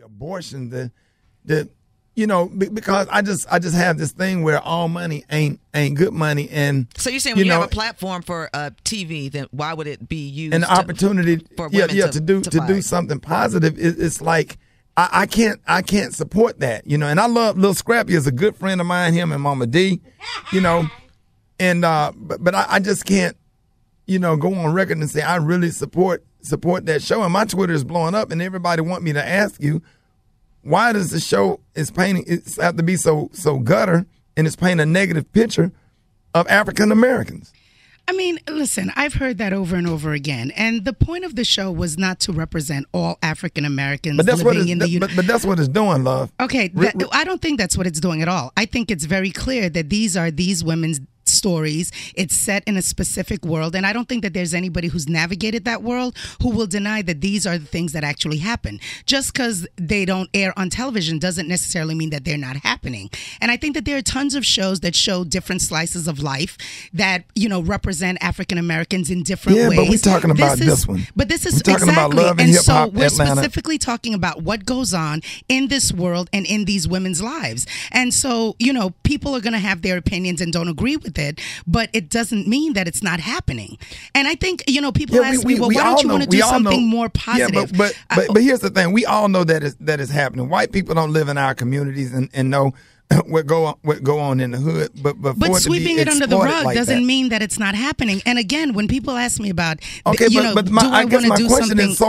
abortion, the because I just have this thing where all money ain't good money, and so you're saying when you have a platform for TV, then why would it be used? And the opportunity for women to do something positive, it's like I can't support that, And I love Lil Scrappy is a good friend of mine, him and Mama D, and but I just can't go on record and say I really support that show, and my Twitter is blowing up, and everybody want me to ask you, why does the show have to be so gutter, and it's painting a negative picture of African Americans? I mean, listen, I've heard that over and over again, and the point of the show was not to represent all African Americans living in the United States. But that's what it's doing, love. Okay, I don't think that's what it's doing at all. I think it's very clear that these are these women's stories. It's set in a specific world, and I don't think that there's anybody who's navigated that world who will deny that these are the things that actually happen. Just because they don't air on television doesn't necessarily mean that they're not happening. And I think that there are tons of shows that show different slices of life that represent African Americans in different ways. Yeah, but we're talking about this one. But this is we're talking about Love and Hip Hop we're Atlanta. Specifically talking about what goes on in this world and in these women's lives. And so, people are going to have their opinions and don't agree with it, but it doesn't mean that it's not happening. And I think, people ask me, well, why don't you want to do something more positive? Yeah, but here's the thing. We all know that is happening. White people don't live in our communities and know what go on in the hood, but sweeping it under the rug doesn't mean that it's not happening. And again, when people ask me about, I guess my question is,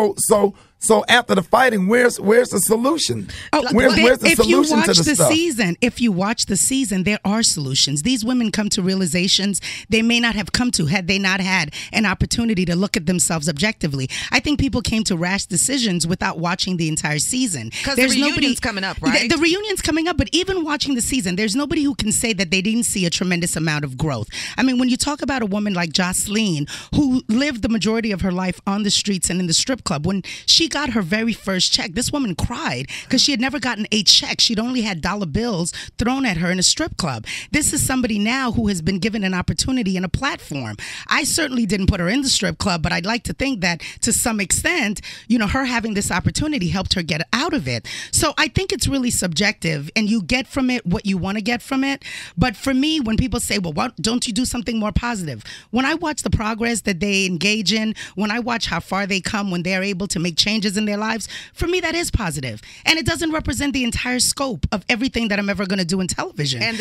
so after the fighting, where's the solution? Where's the solution to the stuff? If you watch the season, there are solutions. These women come to realizations they may not have come to had they not had an opportunity to look at themselves objectively. I think people came to rash decisions without watching the entire season. Because the reunion's coming up, right? The reunion's coming up, but even watching the season, there's nobody who can say that they didn't see a tremendous amount of growth. I mean, when you talk about a woman like Jocelyn, who lived the majority of her life on the streets and in the strip club, when she got her very first check, this woman cried because she had never gotten a check. She'd only had dollar bills thrown at her in a strip club. This is somebody now who has been given an opportunity and a platform. I certainly didn't put her in the strip club, but I'd like to think that to some extent, her having this opportunity helped her get out of it. So I think it's really subjective, and you get from it what you want to get from it. But for me, when people say, well, why don't you do something more positive? When I watch the progress that they engage in, when I watch how far they come, when they're able to make changes in their lives, for me, that is positive. And it doesn't represent the entire scope of everything that I'm ever going to do in television. And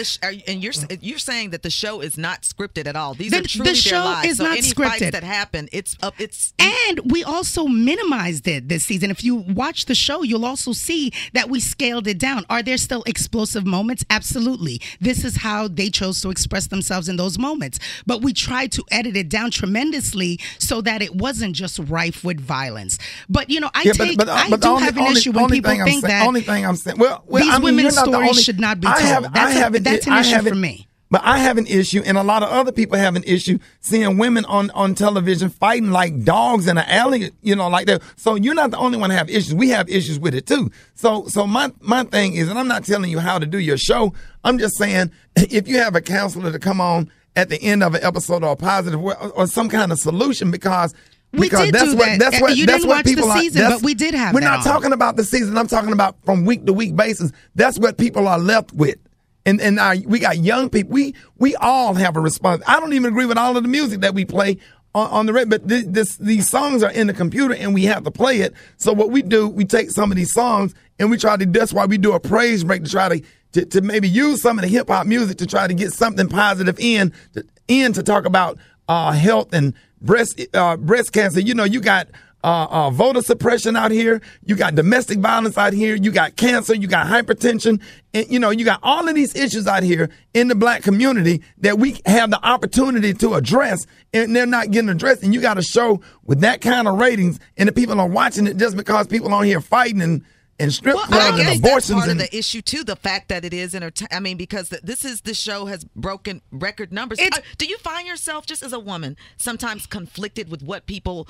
you're saying that the show is not scripted at all. These are truly their lives. The show is not any scripted. Fights that happen, it's. And we also minimized it this season. If you watch the show, you'll also see that we scaled it down. Are there still explosive moments? Absolutely. This is how they chose to express themselves in those moments. But we tried to edit it down tremendously so that it wasn't just rife with violence. But, I do have an issue when people think that only thing I'm saying, these women's stories should not be told. That's an issue for me. But I have an issue, and a lot of other people have an issue seeing women on television fighting like dogs in an alley, like that. So you're not the only one to have issues. We have issues with it too. So my thing is, and I'm not telling you how to do your show. I'm just saying, if you have a counselor to come on at the end of an episode or a positive or some kind of solution, because we did that's do what, that. That's what, you that's didn't what watch people the season, but we did have We're that not on. talking about the season. I'm talking about from week to week basis. That's what people are left with. And we got young people. We all have a response. I don't even agree with all of the music that we play on the radio, but these songs are in the computer and we have to play it. So what we do, we take some of these songs and we try to, that's why we do a praise break to try to maybe use some of the hip hop music to try to get something positive in to talk about health and breast cancer. You got voter suppression out here. You got domestic violence out here. You got cancer. You got hypertension. And, you got all of these issues out here in the black community that we have the opportunity to address, and they're not getting addressed. And you got a show with that kind of ratings, and the people are watching it just because people on here fighting and strip clubs and abortions. That's part of the issue too. The fact that it is because this show has broken record numbers. Do you find yourself, just as a woman, sometimes conflicted with what people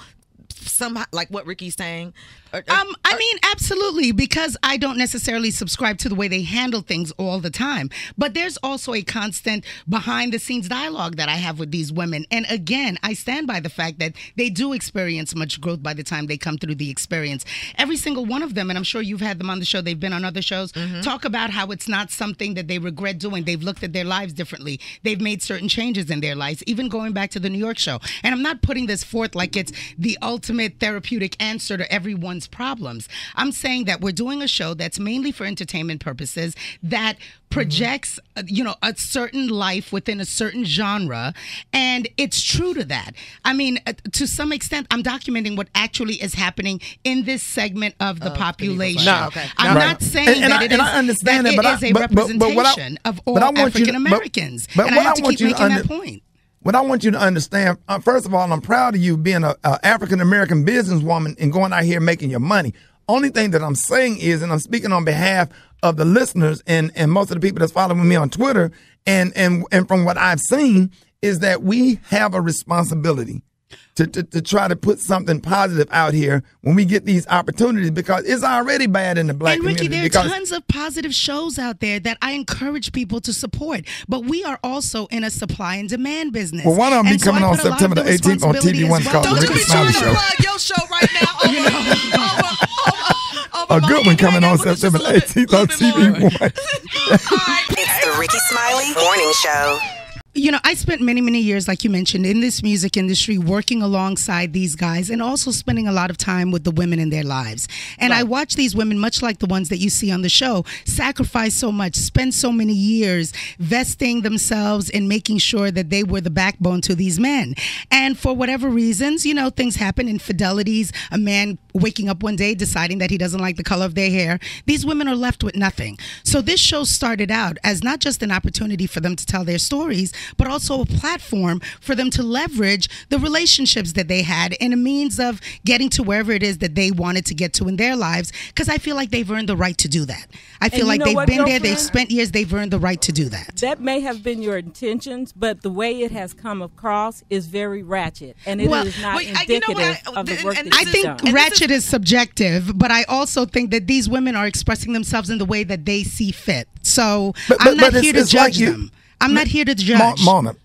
some like what Ricky's saying? I mean, absolutely, because I don't necessarily subscribe to the way they handle things all the time. But there's also a constant behind-the-scenes dialogue that I have with these women. And again, I stand by the fact that they do experience much growth by the time they come through the experience. Every single one of them, and I'm sure you've had them on the show, they've been on other shows, talk about how it's not something that they regret doing. They've looked at their lives differently. They've made certain changes in their lives, even going back to the New York show. And I'm not putting this forth like it's the ultimate therapeutic answer to everyone's problems. I'm saying that we're doing a show that's mainly for entertainment purposes that projects, a certain life within a certain genre, and it's true to that. I mean, to some extent, I'm documenting what actually is happening in this segment of the population. I'm not saying that it is a representation of all African Americans, and I have to keep making that point. What I want you to understand, first of all, I'm proud of you being an African-American businesswoman and going out here making your money. Only thing that I'm saying is, and I'm speaking on behalf of the listeners and most of the people that's following me on Twitter, and from what I've seen, is that we have a responsibility to try to put something positive out here when we get these opportunities, because it's already bad in the black community. And Ricky, there are tons of positive shows out there that I encourage people to support, but we are also in a supply and demand business. Well, one of them be coming on September the 18th on TV One called The Ricky Smiley Show. Don't you be trying to plug your show right now. A good one coming on September 18th on TV One. It's the Ricky Smiley Morning Show. I spent many, many years, like you mentioned, in this music industry, working alongside these guys and also spending a lot of time with the women in their lives. And I watch these women, much like the ones that you see on the show, sacrifice so much, spend so many years vesting themselves in making sure that they were the backbone to these men. And for whatever reasons, things happen, infidelities, a man waking up one day deciding that he doesn't like the color of their hair. These women are left with nothing. So this show started out as not just an opportunity for them to tell their stories, but also a platform for them to leverage the relationships that they had in a means of getting to wherever it is that they wanted to get to in their lives, because I feel like they've earned the right to do that. I feel like they've been there, they've spent years, they've earned the right to do that. That may have been your intentions, but the way it has come across is very ratchet, and it is not indicative of the work that you've done. I think ratchet is subjective, but I also think that these women are expressing themselves in the way that they see fit. So I'm not here to judge them. I'm not here to judge.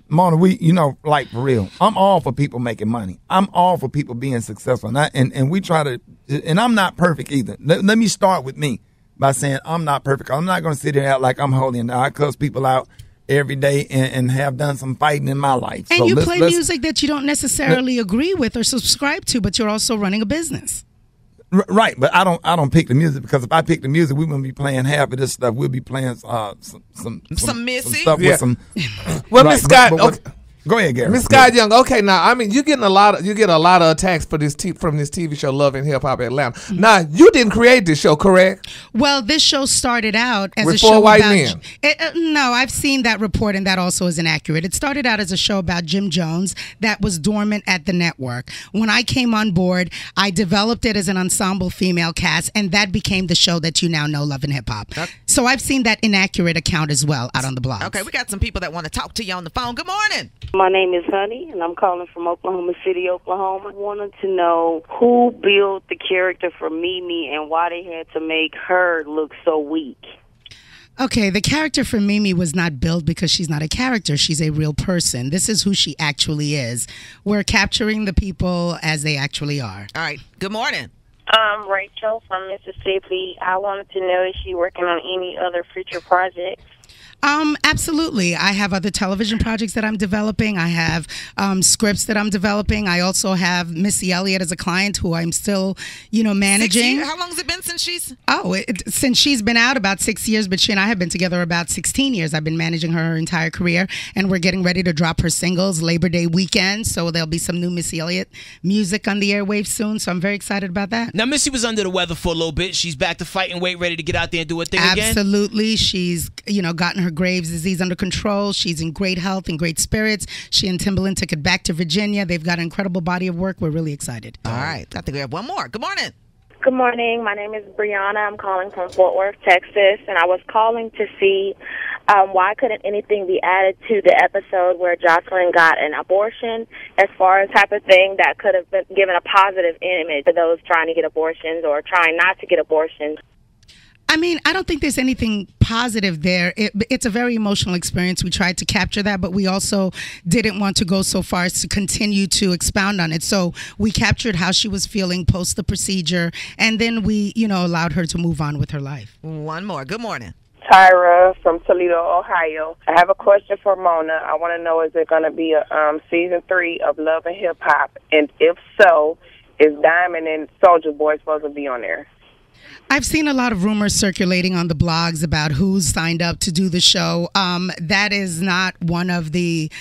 Mona, we, like for real, I'm all for people making money. I'm all for people being successful. And we try to, and I'm not perfect either. Let me start with me by saying I'm not perfect. I'm not going to sit here and act like I'm holy and I cuss people out every day and have done some fighting in my life. And so you play music that you don't necessarily agree with or subscribe to, but you're also running a business. Right, but I don't pick the music, because if I pick the music, we wouldn't be playing half of this stuff. We'll be playing some Missy stuff with some. Well, Miss Scott, go ahead, Gary. Miss Scott Young. Okay, now I mean you get a lot of attacks for this from this TV show Love and Hip Hop Atlanta. Now you didn't create this show, correct? Well, this show started out as with a show four white about men. No, I've seen that report, and that also is inaccurate. It started out as a show about Jim Jones that was dormant at the network. When I came on board, I developed it as an ensemble female cast, and that became the show that you now know, Love and Hip Hop. Okay. So I've seen that inaccurate account as well out on the blog. Okay, we got some people that want to talk to you on the phone. Good morning. My name is Honey, and I'm calling from Oklahoma City, Oklahoma. I wanted to know who built the character for Mimi and why they had to make her look so weak. Okay, the character for Mimi was not built because she's not a character. She's a real person. This is who she actually is. We're capturing the people as they actually are. All right. Good morning. Rachel from Mississippi. I wanted to know, is she working on any other future projects? Absolutely. I have other television projects that I'm developing. I have scripts that I'm developing. I also have Missy Elliott as a client who I'm still, managing. How long has it been since she's? Since she's been out, about 6 years, but she and I have been together about 16 years. I've been managing her entire career, and we're getting ready to drop her singles Labor Day weekend, so there'll be some new Missy Elliott music on the airwaves soon, so I'm very excited about that. Now, Missy was under the weather for a little bit. She's back to fighting weight, ready to get out there and do her thing again? Absolutely. She's, gotten her Graves' disease under control. She's in great health and great spirits. She and Timbaland took it back to Virginia. They've got an incredible body of work. We're really excited. All right. I think we have one more. Good morning. Good morning. My name is Brianna. I'm calling from Fort Worth, Texas, and I was calling to see Why couldn't anything be added to the episode where Jocelyn got an abortion as far as type of thing that could have been given a positive image to those trying to get abortions or trying not to get abortions? I mean, I don't think there's anything positive there. It's a very emotional experience. We tried to capture that, but we also didn't want to go so far as to continue to expound on it. So we captured how she was feeling post the procedure, and then we, allowed her to move on with her life. One more. Good morning. Tyra from Toledo, Ohio. I have a question for Mona. I want to know, is there going to be a season 3 of Love and Hip Hop? And if so, is Diamond and Soulja Boy supposed to be on there? I've seen a lot of rumors circulating on the blogs about who's signed up to do the show. That is not one of the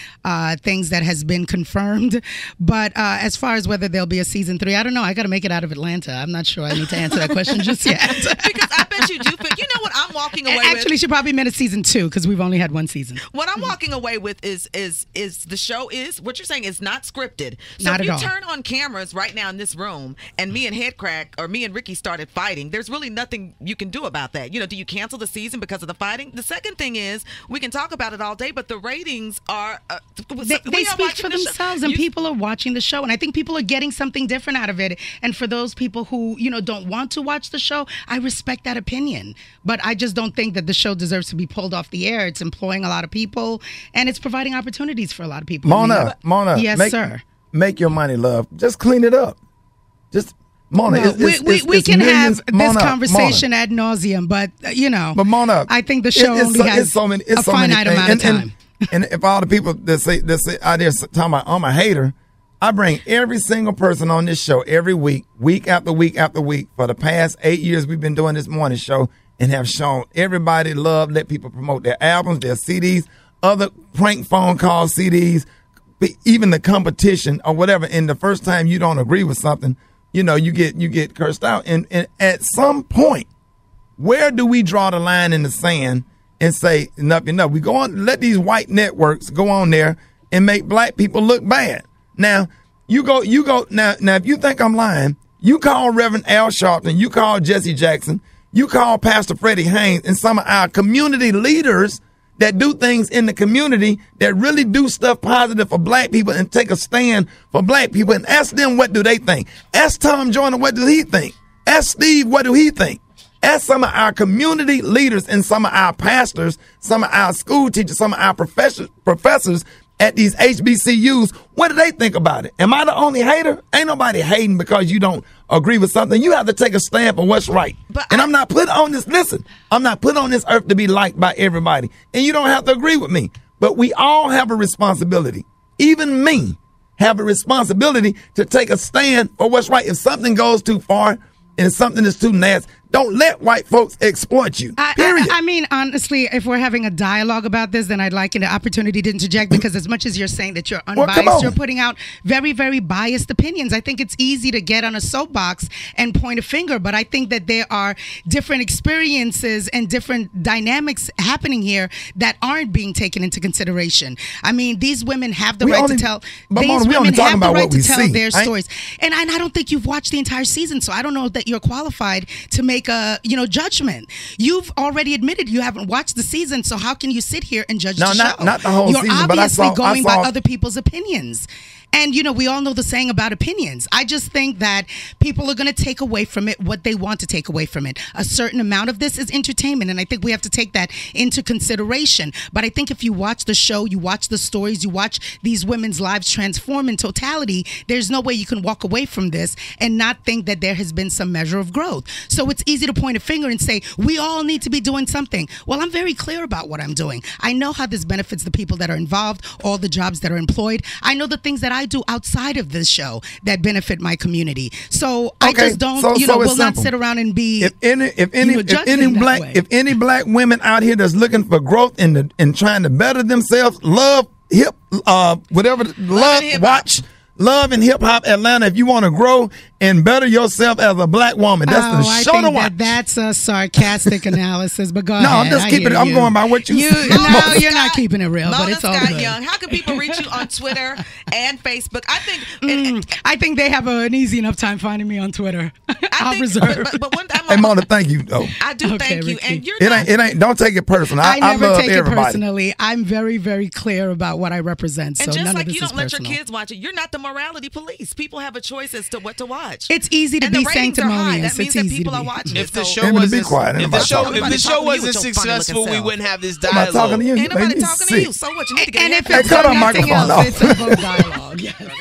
things that has been confirmed. But as far as whether there'll be a season 3, I don't know. I got to make it out of Atlanta. I'm not sure I need to answer that question just yet. Because I bet you do. You know what I'm walking away with? Actually, she probably meant a season 2 because we've only had one season. What I'm walking away with is the show is, what you're saying is not scripted. So not if at you all. turn on cameras right now in this room and me and Headcrack or me and Ricky started fighting, there's really nothing you can do about that. Do you cancel the season because of the fighting? The second thing is, we can talk about it all day, but the ratings are... they speak for themselves, and people are watching the show, and I think people are getting something different out of it. And for those people who, don't want to watch the show, I respect that opinion. But I just don't think that the show deserves to be pulled off the air. It's employing a lot of people, and it's providing opportunities for a lot of people. Mona, yes, sir. Make your money, love. Just clean it up. Just... Mona, we can have this conversation ad nauseum, but But Mona, I think the show only has a finite amount of time. And if all the people that say out there talking about I'm a hater, I bring every single person on this show every week, week after week after week, for the past 8 years we've been doing this morning show, and have shown everybody love, let people promote their albums, their CDs, other prank phone call CDs, even the competition or whatever. And the first time you don't agree with something, you get cursed out. And at some point, where do we draw the line in the sand and say enough? We go on, let these white networks go on there and make black people look bad. Now, you go now if you think I'm lying, you call Reverend Al Sharpton, you call Jesse Jackson, you call Pastor Freddie Haynes, and some of our community leaders that do things in the community that really do stuff positive for black people and take a stand for black people, and ask them what do they think. Ask Tom Joyner what does he think. Ask Steve what do he think. Ask some of our community leaders and some of our pastors, some of our school teachers, some of our professors at these HBCUs, what do they think about it? Am I the only hater? Ain't nobody hating because you don't agree with something. You have to take a stand for what's right. I'm not put on this earth to be liked by everybody. And you don't have to agree with me. But we all have a responsibility. Even me have a responsibility to take a stand for what's right. If something goes too far and something is too nasty, don't let white folks exploit you. Period. I mean, honestly, if we're having a dialogue about this, then I'd like an opportunity to interject, because as much as you're saying that you're unbiased, you're putting out very, very biased opinions. I think it's easy to get on a soapbox and point a finger, but I think that there are different experiences and different dynamics happening here that aren't being taken into consideration. I mean, these women have the right to tell. These women have the right to tell their stories. And I don't think you've watched the entire season, so I don't know that you're qualified to make a judgment. You've already admitted you haven't watched the season, so how can you sit here and judge the show? Not the whole season, but I saw... You're obviously going by other people's opinions. And, we all know the saying about opinions. I just think that people are going to take away from it what they want to take away from it. A certain amount of this is entertainment, and I think we have to take that into consideration. But I think if you watch the show, you watch the stories, you watch these women's lives transform in totality, there's no way you can walk away from this and not think that there has been some measure of growth. So it's easy to point a finger and say, we all need to be doing something. Well, I'm very clear about what I'm doing. I know how this benefits the people that are involved, all the jobs that are employed. I know the things that I do outside of this show that benefit my community. So I just don't, will not sit around and be. If any black women out here that's looking for growth and trying to better themselves, Love and Hip Hop Atlanta. If you want to grow and better yourself as a black woman, that's the show to watch. That's a sarcastic analysis, but go ahead. No, I'm just keeping it. I'm going by what you said. No, you're not keeping it real, but it's all good. Young, how can people reach you on Twitter and Facebook? I think they have an easy enough time finding me on Twitter. I'll reserve. But one time, hey, Mona, thank you. Oh. I do thank you, and you're it ain't. Don't take it personal. I never love take everybody. it personally. I'm very, very clear about what I represent. So and just none like of this you don't is let personal. your kids watch it, you're not the morality police. People have a choice as to what to watch. It's easy to be sanctimonious. That means it's that easy people to are be. watching. If the it, show wasn't successful, we wouldn't have this dialogue. I'm not talking to you. Ain't nobody talking to you. So what? You need to get and if it's for nothing else, it's a good dialogue. Yes.